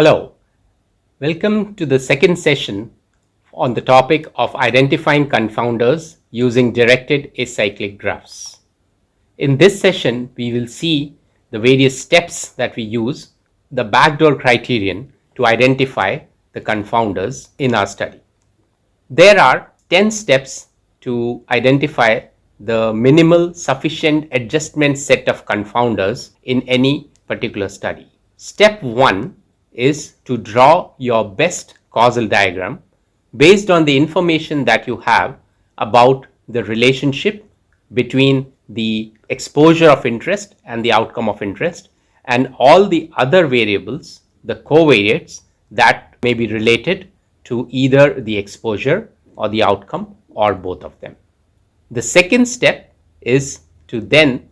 Hello, welcome to the second session on the topic of identifying confounders using directed acyclic graphs. In this session, we will see the various steps that we use, the backdoor criterion to identify the confounders in our study. There are 10 steps to identify the minimal sufficient adjustment set of confounders in any particular study. Step 1 is to draw your best causal diagram based on the information that you have about the relationship between the exposure of interest and the outcome of interest and all the other variables, the covariates that may be related to either the exposure or the outcome or both of them. The second step is to then,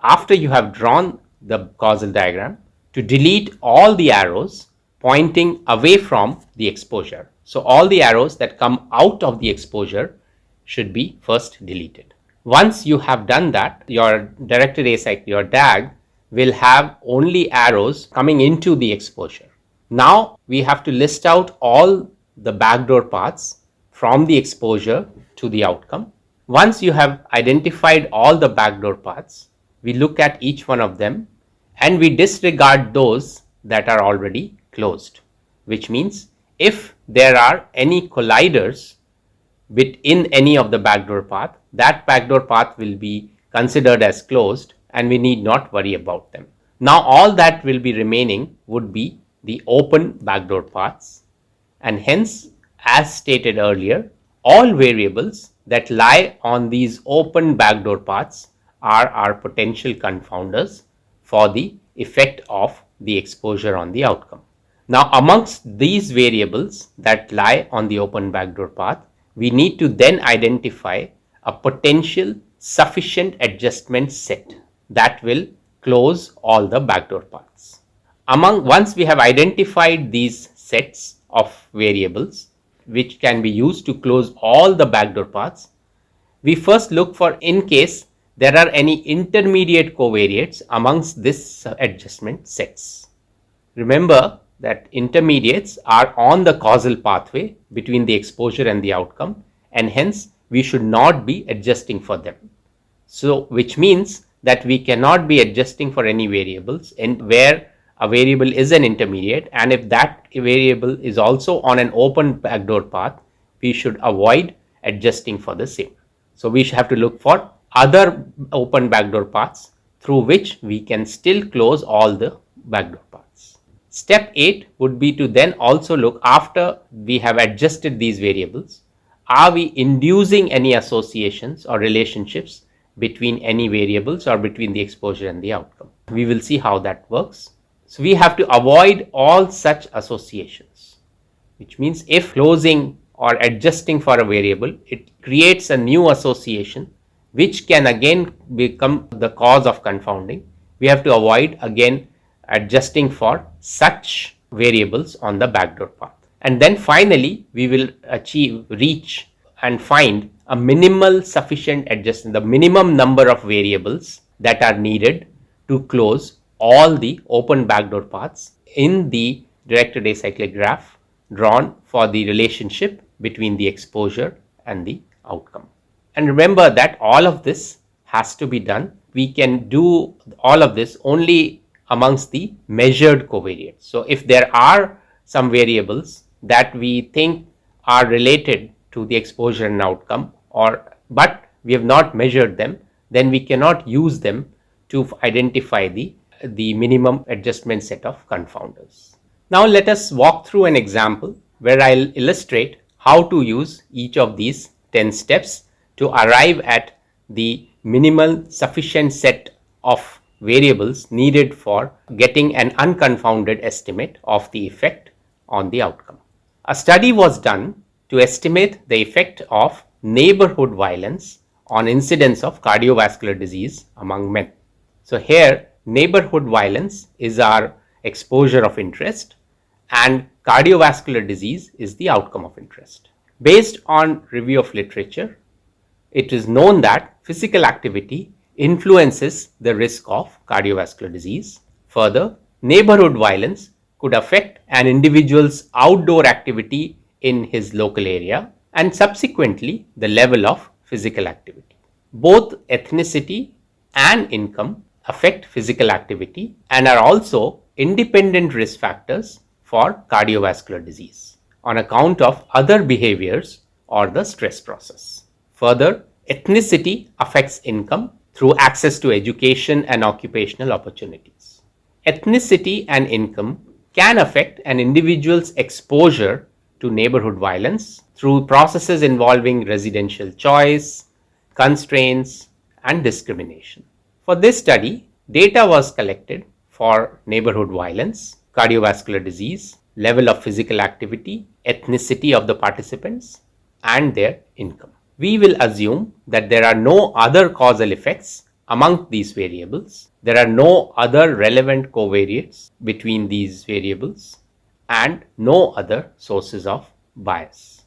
after you have drawn the causal diagram, to delete all the arrows pointing away from the exposure. So all the arrows that come out of the exposure should be first deleted. Once you have done that, your directed acyclic, your DAG, will have only arrows coming into the exposure. Now we have to list out all the backdoor paths from the exposure to the outcome. Once you have identified all the backdoor paths, we look at each one of them and we disregard those that are already closed, which means if there are any colliders within any of the backdoor path, that backdoor path will be considered as closed and we need not worry about them. Now all that will be remaining would be the open backdoor paths, and hence, as stated earlier, all variables that lie on these open backdoor paths are our potential confounders for the effect of the exposure on the outcome. Now amongst these variables that lie on the open backdoor path, we need to then identify a potential sufficient adjustment set that will close all the backdoor paths. Once we have identified these sets of variables which can be used to close all the backdoor paths, we first look for in case there are any intermediate covariates amongst this adjustment sets. Remember that intermediates are on the causal pathway between the exposure and the outcome, and hence we should not be adjusting for them. So which means that we cannot be adjusting for any variables and where a variable is an intermediate, and if that variable is also on an open backdoor path, we should avoid adjusting for the same. So we should have to look for other open backdoor paths through which we can still close all the backdoor paths. Step 8 would be to then also look, after we have adjusted these variables, are we inducing any associations or relationships between any variables or between the exposure and the outcome. We will see how that works. So we have to avoid all such associations, which means if closing or adjusting for a variable, it creates a new association which can again become the cause of confounding. We have to avoid again adjusting for such variables on the backdoor path. And then finally, we will reach and find a minimal sufficient adjustment, the minimum number of variables that are needed to close all the open backdoor paths in the directed acyclic graph drawn for the relationship between the exposure and the outcome. And remember that all of this has to be done. We can do all of this only amongst the measured covariates. So if there are some variables that we think are related to the exposure and outcome, but we have not measured them, then we cannot use them to identify the minimum adjustment set of confounders. Now let us walk through an example where I'll illustrate how to use each of these 10 steps to arrive at the minimal sufficient set of variables needed for getting an unconfounded estimate of the effect on the outcome. A study was done to estimate the effect of neighborhood violence on incidence of cardiovascular disease among men. So here neighborhood violence is our exposure of interest and cardiovascular disease is the outcome of interest. Based on review of literature, it is known that physical activity influences the risk of cardiovascular disease. Further, neighborhood violence could affect an individual's outdoor activity in his local area and subsequently the level of physical activity. Both ethnicity and income affect physical activity and are also independent risk factors for cardiovascular disease on account of other behaviors or the stress process. Further, ethnicity affects income through access to education and occupational opportunities. Ethnicity and income can affect an individual's exposure to neighborhood violence through processes involving residential choice, constraints, and discrimination. For this study, data was collected for neighborhood violence, cardiovascular disease, level of physical activity, ethnicity of the participants, and their income. We will assume that there are no other causal effects among these variables. There are no other relevant covariates between these variables and no other sources of bias.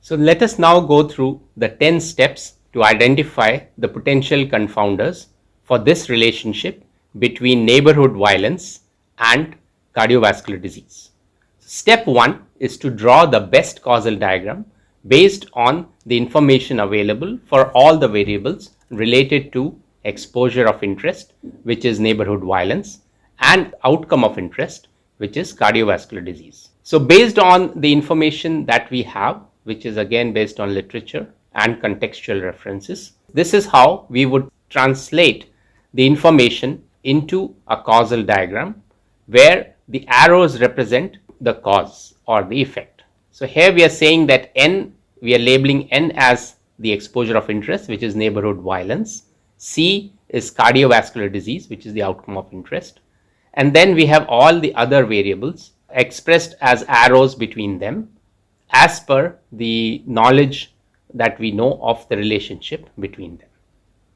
So let us now go through the 10 steps to identify the potential confounders for this relationship between neighborhood violence and cardiovascular disease. Step 1 is to draw the best causal diagram based on the information available for all the variables related to exposure of interest, which is neighborhood violence, and outcome of interest, which is cardiovascular disease. So based on the information that we have, which is again based on literature and contextual references, this is how we would translate the information into a causal diagram where the arrows represent the cause or the effect. So here we are saying that N, we are labeling N as the exposure of interest, which is neighborhood violence. C is cardiovascular disease, which is the outcome of interest. And then we have all the other variables expressed as arrows between them as per the knowledge that we know of the relationship between them.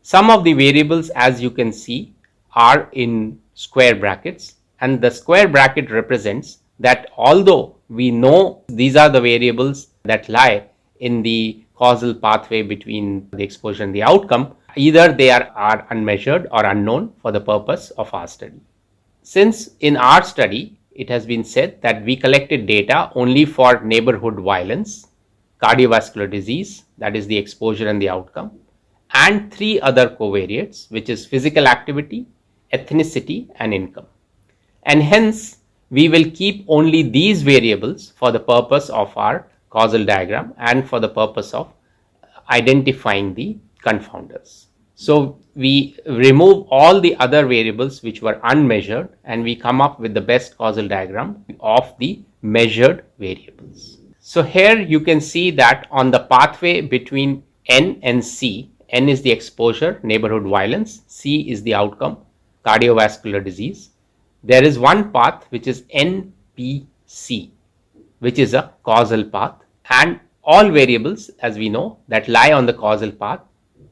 Some of the variables, as you can see, are in square brackets, and the square bracket represents that although we know these are the variables that lie in the causal pathway between the exposure and the outcome, either they are unmeasured or unknown for the purpose of our study. Since in our study it has been said that we collected data only for neighborhood violence, cardiovascular disease, that is the exposure and the outcome, and 3 other covariates, which is physical activity, ethnicity, and income. And hence we will keep only these variables for the purpose of our causal diagram and for the purpose of identifying the confounders. So we remove all the other variables which were unmeasured and we come up with the best causal diagram of the measured variables. So here you can see that on the pathway between N and C, N is the exposure, neighborhood violence, C is the outcome, cardiovascular disease. There is one path which is NPC, which is a causal path, and all variables, as we know, that lie on the causal path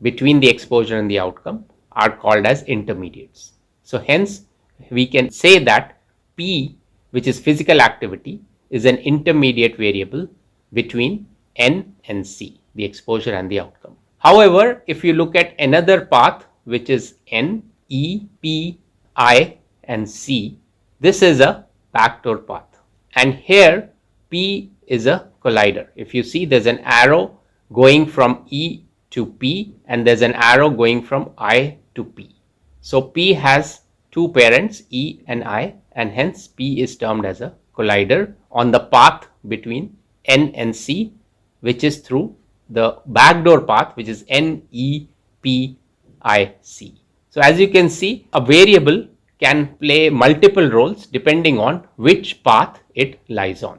between the exposure and the outcome are called as intermediates. So hence we can say that P, which is physical activity, is an intermediate variable between N and C, the exposure and the outcome. However, if you look at another path which is N, E, P, I and C, this is a backdoor path, and here P is a collider. If you see, there's an arrow going from E to P and there's an arrow going from I to P. So P has 2 parents, E and I, and hence P is termed as a collider on the path between N and C, which is through the backdoor path, which is N, E, P, I, C. So as you can see, a variable can play multiple roles depending on which path it lies on.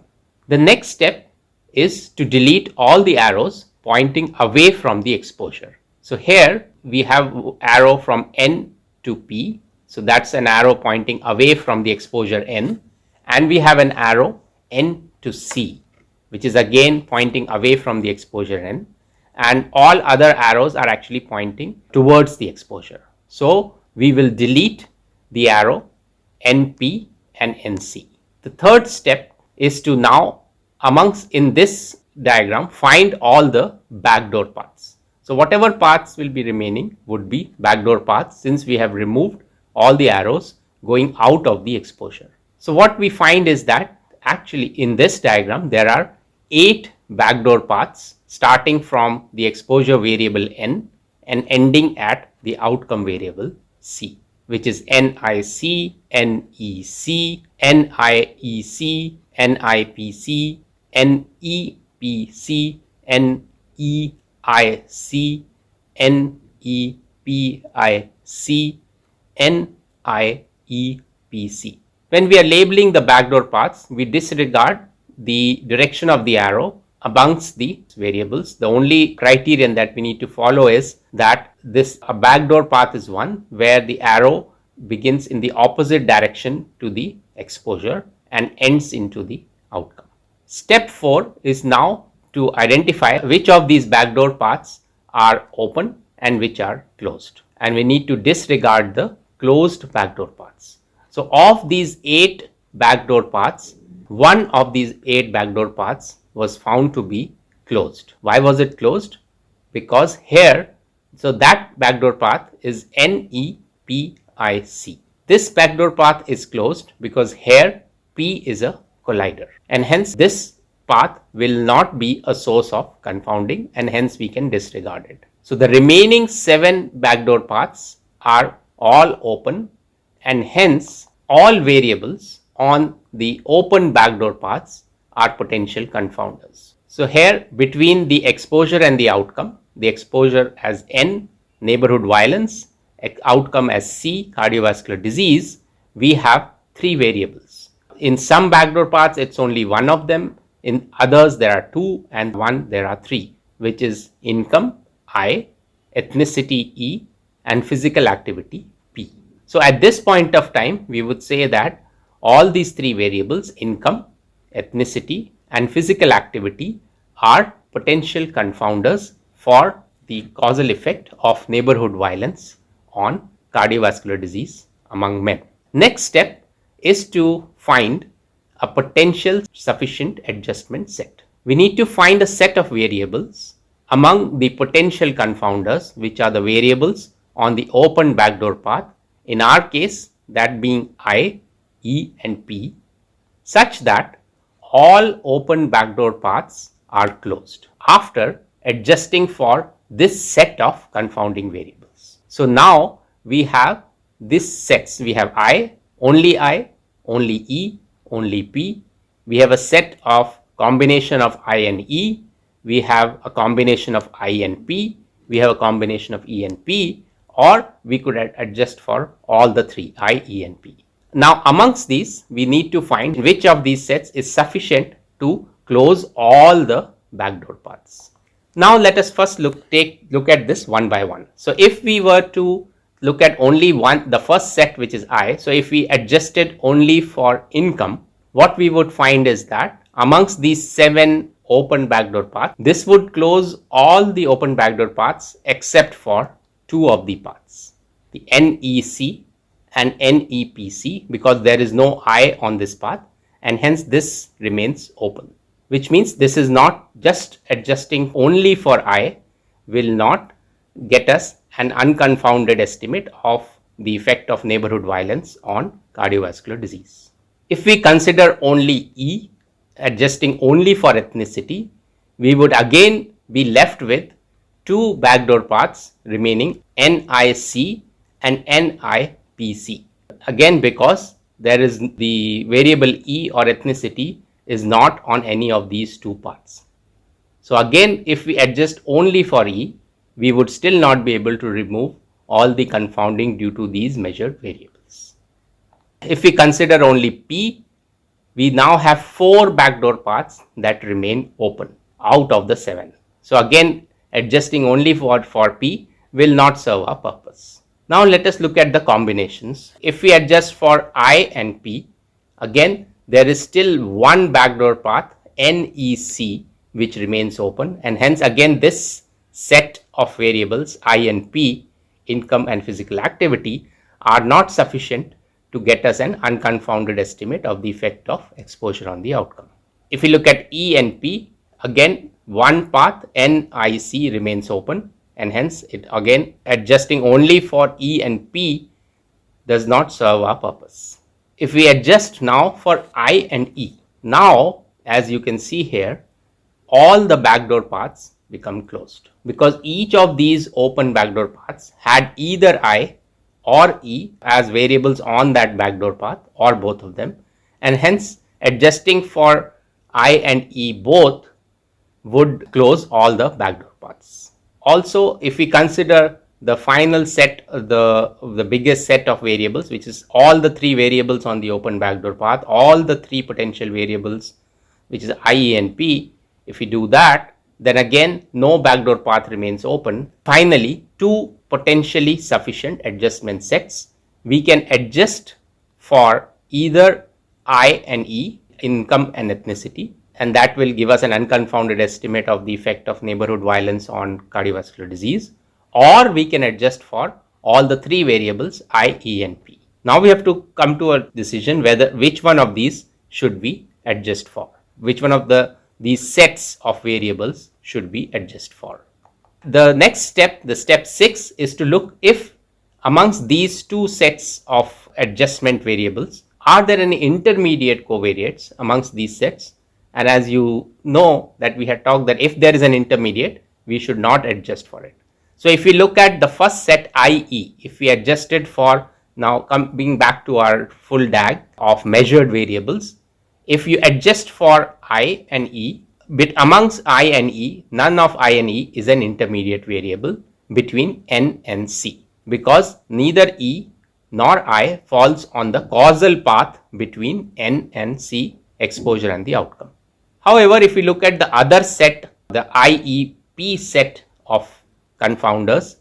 The next step is to delete all the arrows pointing away from the exposure. So here we have arrow from N to P. So that's an arrow pointing away from the exposure N. And we have an arrow N to C, which is again pointing away from the exposure N. And all other arrows are actually pointing towards the exposure. So we will delete the arrow NP and NC. The third step is to now, amongst in this diagram, find all the backdoor paths. So whatever paths will be remaining would be backdoor paths, since we have removed all the arrows going out of the exposure. So what we find is that actually in this diagram there are 8 backdoor paths starting from the exposure variable n and ending at the outcome variable c, which is NIC, NEC, NIEC, NIPC, NEPC, NEIC, NEPIC, NIEPC. When we are labeling the backdoor paths, we disregard the direction of the arrow amongst the variables. The only criterion that we need to follow is that a backdoor path is one where the arrow begins in the opposite direction to the exposure and ends into the outcome. Step 4 is now to identify which of these backdoor paths are open and which are closed, and we need to disregard the closed backdoor paths. So of these 8 backdoor paths, one of these 8 backdoor paths was found to be closed. Why was it closed? Because here, so that backdoor path is NEPIC. This backdoor path is closed because here P is a collider, and hence this path will not be a source of confounding, and hence we can disregard it. So the remaining 7 backdoor paths are all open, and hence all variables on the open backdoor paths are potential confounders. So here between the exposure and the outcome, the exposure as N, neighborhood violence, outcome as C, cardiovascular disease, we have 3 variables. In some backdoor paths it's only one of them, in others there are 2, and one there are 3, which is income I, ethnicity E, and physical activity P. So at this point of time, we would say that all these 3 variables, income, ethnicity, and physical activity, are potential confounders for the causal effect of neighborhood violence on cardiovascular disease among men. Next step is to find a potential sufficient adjustment set. We need to find a set of variables among the potential confounders, which are the variables on the open backdoor path, in our case that being I, E, and P, such that all open backdoor paths are closed after adjusting for this set of confounding variables. So now we have this sets. We have I, only E, only P. We have a set of combination of I and E. We have a combination of I and P. We have a combination of E and P, or we could adjust for all the 3, I, E, and P. Now amongst these, we need to find which of these sets is sufficient to close all the backdoor paths. Now let us first look at this one by one. So if we were to look at only the first set, which is I, so if we adjusted only for income, what we would find is that amongst these 7 open backdoor paths, this would close all the open backdoor paths except for 2 of the paths, the NEC and NEPC, because there is no I on this path, and hence this remains open, which means this is not just adjusting only for I will not get us an unconfounded estimate of the effect of neighborhood violence on cardiovascular disease. If we consider only E, adjusting only for ethnicity, we would again be left with 2 backdoor paths remaining, NIC and NIPC. Again, because there is the variable E or ethnicity is not on any of these 2 paths. So again, if we adjust only for E, we would still not be able to remove all the confounding due to these measured variables. If we consider only P, we now have 4 backdoor paths that remain open out of the 7. So again, adjusting only for P will not serve our purpose. Now let us look at the combinations. If we adjust for I and P, again there is still one backdoor path, NEC, which remains open, and hence again this set of variables I and P, income and physical activity, are not sufficient to get us an unconfounded estimate of the effect of exposure on the outcome. If we look at E and P, again one path, NIC, remains open, and hence it again adjusting only for E and P does not serve our purpose. If we adjust now for I and E, now as you can see here, all the backdoor paths become closed because each of these open backdoor paths had either I or E as variables on that backdoor path or both of them, and hence adjusting for I and E both would close all the backdoor paths. Also, if we consider the final set, the biggest set of variables, which is all the three variables on the open backdoor path, all the three potential variables, which is I, E and P, if we do that, then again no backdoor path remains open. Finally, two potentially sufficient adjustment sets. We can adjust for either I and E, income and ethnicity, and that will give us an unconfounded estimate of the effect of neighborhood violence on cardiovascular disease, or we can adjust for all the three variables I, E and P. Now we have to come to a decision whether which one of these should we adjust for, which one of these sets of variables should we adjust for. The next step, the step 6, is to look if amongst these two sets of adjustment variables, are there any intermediate covariates amongst these sets? And as you know that we had talked that if there is an intermediate, we should not adjust for it. So if we look at the first set IE, if we adjusted for, now coming back to our full DAG of measured variables, if you adjust for I and E, but amongst I and E, none of I and E is an intermediate variable between N and C, because neither E nor I falls on the causal path between N and C, exposure and the outcome. However, if we look at the other set, the IEP set of confounders,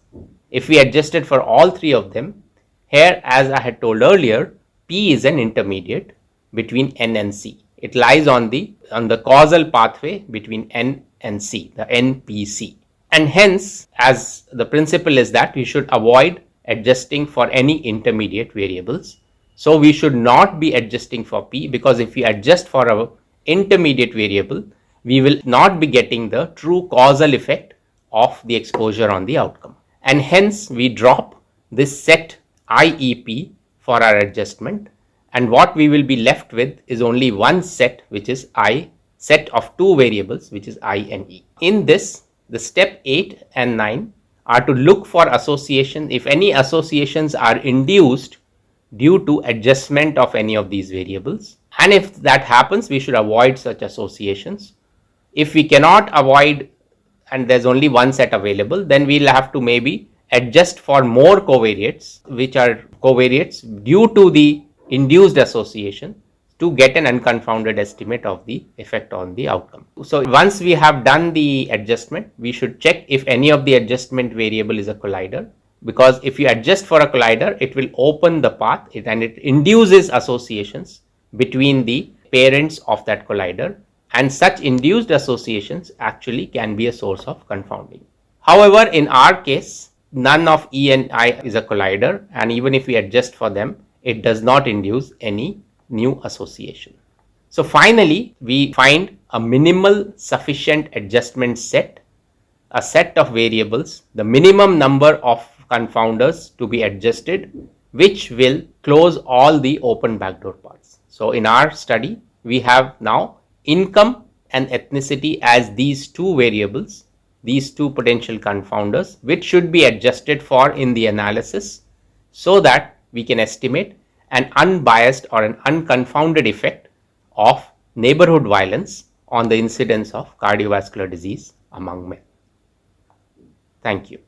if we adjusted for all three of them, here as I had told earlier, P is an intermediate between N and C. It lies on the causal pathway between N and C, the NPC. And hence, as the principle is that we should avoid adjusting for any intermediate variables. So we should not be adjusting for P, because if we adjust for a intermediate variable, we will not be getting the true causal effect of the exposure on the outcome. And hence we drop this set IEP for our adjustment, and what we will be left with is only one set, which is I, set of two variables, which is I and E. In this, the step 8 and 9 are to look for association, if any associations are induced due to adjustment of any of these variables, and if that happens, we should avoid such associations. If we cannot avoid and there's only one set available, then we'll have to maybe adjust for more covariates, which are covariates due to the induced association, to get an unconfounded estimate of the effect on the outcome. So once we have done the adjustment, we should check if any of the adjustment variable is a collider, because if you adjust for a collider, it will open the path and it induces associations between the parents of that collider, and such induced associations actually can be a source of confounding. However, in our case, none of E and I is a collider, and even if we adjust for them, it does not induce any new association. So finally, we find a minimal sufficient adjustment set, a set of variables, the minimum number of confounders to be adjusted, which will close all the open backdoor paths. So in our study, we have now income and ethnicity as these two variables, these two potential confounders, which should be adjusted for in the analysis so that we can estimate an unbiased or an unconfounded effect of neighborhood violence on the incidence of cardiovascular disease among men. Thank you.